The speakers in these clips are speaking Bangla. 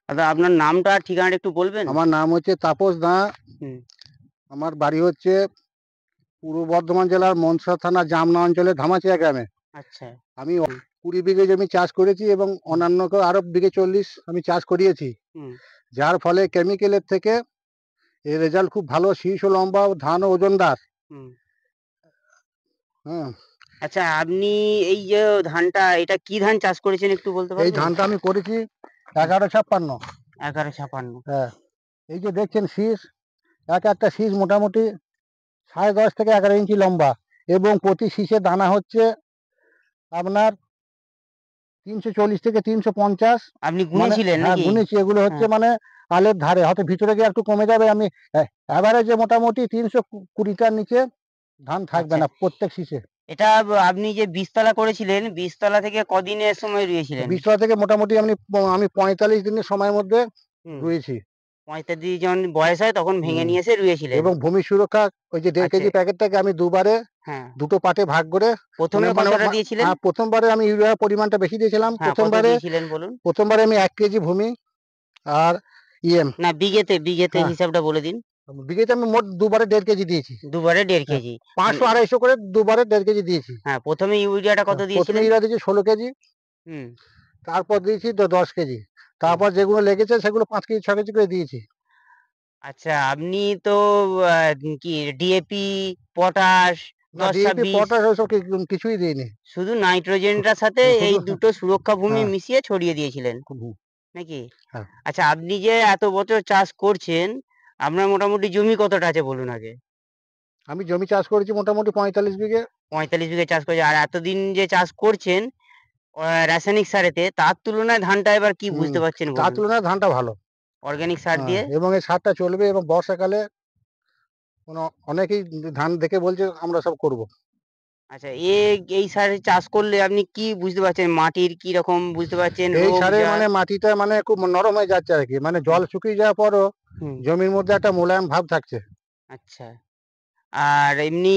দাদা আপনার নামটা আর ঠিকানাটা একটু বলবেন? আমার নাম হচ্ছে তাপস দা। হুম। আমার বাড়ি হচ্ছে পূর্ব বর্ধমান জেলার মনসা থানা জামনা অঞ্চলের ধামাচিয়া গ্রামে। আচ্ছা। আমি হুম, 20 বিঘে জমি চাষ করেছি এবং হুম, অন্যান্যকেও আরো বিঘে 40 আমি চাষ করিয়েছি। হুম, যার ফলে কেমিক্যালের থেকে এর রেজাল্ট খুব ভালো, শীষ ও লম্বা ও ধানও ওজনদার। হুম। হ্যাঁ, আচ্ছা আপনি এই যে ধানটা এটা কি ধান চাষ করেছেন একটু বলতে এই পারবেন? ধানটা আমি করেছি হুম, 1156। 1156। হ্যাঁ, এই যে দেখছেন শীষ, একটা শীষ মোটামুটি 10.5 থেকে 11 ইঞ্চি লম্বা এবং প্রতি শীষে দানা হচ্ছে আপনার 340 থেকে 350। আপনি মানে গুনেছিলেন হ্যাঁ, নাকি? গুনেছি। এগুলো হচ্ছে হ্যাঁ। মানে আলের ধারে, হয়তো ভিতরে গিয়ে একটু কমে যাবে। আমি এভারেজে মোটামুটি 320টার নিচে ধান থাকবে আচ্ছা। না প্রত্যেক শীষে। এটা আপনি যে বীজতলা করেছিলেন, বীজতলা থেকে কদিনের সময় রুয়েছিলেন? বীজতলা থেকে মোটামুটি আমি 45 দিনের সময়ের মধ্যে হুম। রুয়েছি। 45 যখন বয়স হয় তখন ভেঙে হুম, নিয়ে এসে রুয়েছিলেন। এবং ভূমি সুরক্ষা ওই যে 1.5 আচ্ছা। কেজি প্যাকেটটাকে আমি দুবারে হ্যাঁ। দুটো পার্টে ভাগ করে, ১ম মানে এ মানে কতটা মা দিয়েছিলেন? প্রথমবারে আমি ইউরিয়ার পরিমাণটা বেশি দিয়েছিলাম। হ্যাঁ, কত দিয়েছিলেন বলুন? প্রথমবারে আমি 1 কেজি ভূমি আর ইএম। না বিঘেতে হ্যাঁ, হিসাবটা বলে দিন। বিঘেতে আমি মোট দুবারে 1.5 কেজি দিয়েছি। দুবারে ১.৫ হ্যাঁ, কেজি। মানে 500-250 করে দুবারে 1.5 কেজি দিয়েছি। হ্যাঁ, ১ম এ ইউরিয়াটা কত হ্যাঁ, ১ম এ দিয়েছিলেন? ইউরিয়া দিয়েছি 16 কেজি, হুম, তারপর দিয়েছি 10 কেজি। হুম। তারপর যেগুলো লেগেছে সেগুলো 5 কেজি 6 কেজি করে দিয়েছি। আচ্ছা আপনি তো আ কি ডিএপি, পটাশ, না, ডিএপি, ১০-২৬ পটাশ ওসব কিছুই দিইনি। শুধু নাইট্রোজেনটার সাথে এই শুধু দুটো সুরক্ষা ভূমি হ্যাঁ, মিশিয়ে ছড়িয়ে দিয়েছিলেন, হুম, নাকি? হ্যাঁ। আচ্ছা আপনি যে এত বছর চাষ করছেন, আপনার মোটামুটি জমি কতটা আছে বলুন আগে? আমি জমি চাষ করেছি মোটামুটি 45 বিঘে। ৪৫ বিঘে চাষ করেছেন। আর এতদিন যে চাষ করছেন রাসায়নিক সারেতে তার তুলনায় ধানটা এবার কি হুম, বুঝতে পারছেন তার বলুন? তুলনায় ধানটা ভালো। অর্গানিক সার হ্যাঁ, দিয়ে? এবং এই সারটা চলবে এবং বর্ষাকালে মানে অনেকেই ধান দেখে বলছে আমরা সব করব। আচ্ছা এই সারে চাষ করলে আপনি কি বুঝতে পারছেন? মাটির কি রকম বুঝতে পারছেন? এই রোগ সারে যা মানে মাটিটা মানে খুব নরম হয়ে যাচ্ছে আরকি। মানে হুম, জল শুকিয়ে যাওয়ার পরও হুম, জমির মধ্যে একটা মোলায়েম ভাব থাকছে। আচ্ছা। আর এমনি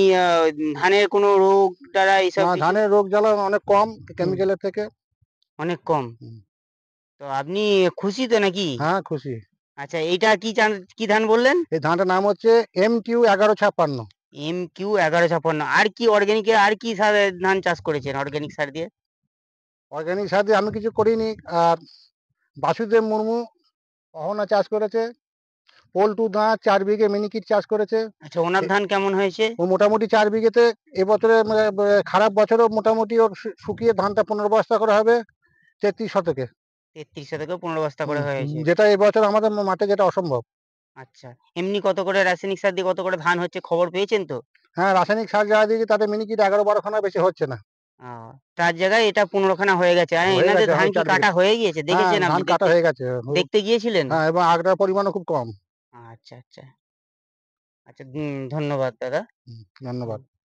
ধানের কোনো রোগ দ্বারা এইসব না, কিছু? ধানের রোগ জ্বালা অনেক কম হুম, কেমিক্যালের থেকে। অনেক কম। হুম, তো আপনি খুশি তো নাকি? হ্যাঁ, খুশি। আচ্ছা এইটা কি ধান বললেন? এই ধানটার নাম হচ্ছে MQ 1156। MQ ১১৫৬। আর কি অর্গানিক আর কি সারে ধান চাষ করেছেন অর্গানিক সার দিয়ে? অর্গানিক সার দিয়ে আমি কিছু করিনি। আর বাসুদেব মুর্মু অহনা চাষ করেছে। পল্টু দা ৪ বিঘে মিনিকিট চাষ করেছে। আচ্ছা ওনার এ ধান কেমন হয়েছে? ও মোটামুটি ৪ বিঘেতে এবছরে মানে খারাপ বছরেও মোটামুটি ওর শুকিয়ে ধানটা ১৫ বস্তা করে হবে ৩৩ শতকে। ৩৩ থেকে ১৫ বস্তা করে হয়েছে। যেটা এবছর আমাদের মাঠে যেটা অসম্ভব। আচ্ছা। এমনি কত করে রাসায়নিক সার দিয়ে কত করে ধান হচ্ছে খবর পেয়েছেন তো? হ্যাঁ, রাসায়নিক সার যারা দিয়েছে তাদের মিনিকিট ১১-১২ খানা বেশি হচ্ছে না। আ তার জায়গায় এটা ১৫ খানা হয়ে গেছে। আর হয়ে এনাদের গেছে ধান ওই কি ৪ কাটা বিঘেতে। হয়ে গিয়েছে? হ্যাঁ, দেখেছেন ধান আপনি? কাটা হয়ে গেছে। দেখতে গিয়েছিলেন? হ্যাঁ, এবং আগড়ার পরিমাণও খুব কম। আচ্ছা, আচ্ছা। আচ্ছা ধন্যবাদ দাদা। ধন্যবাদ। হুম।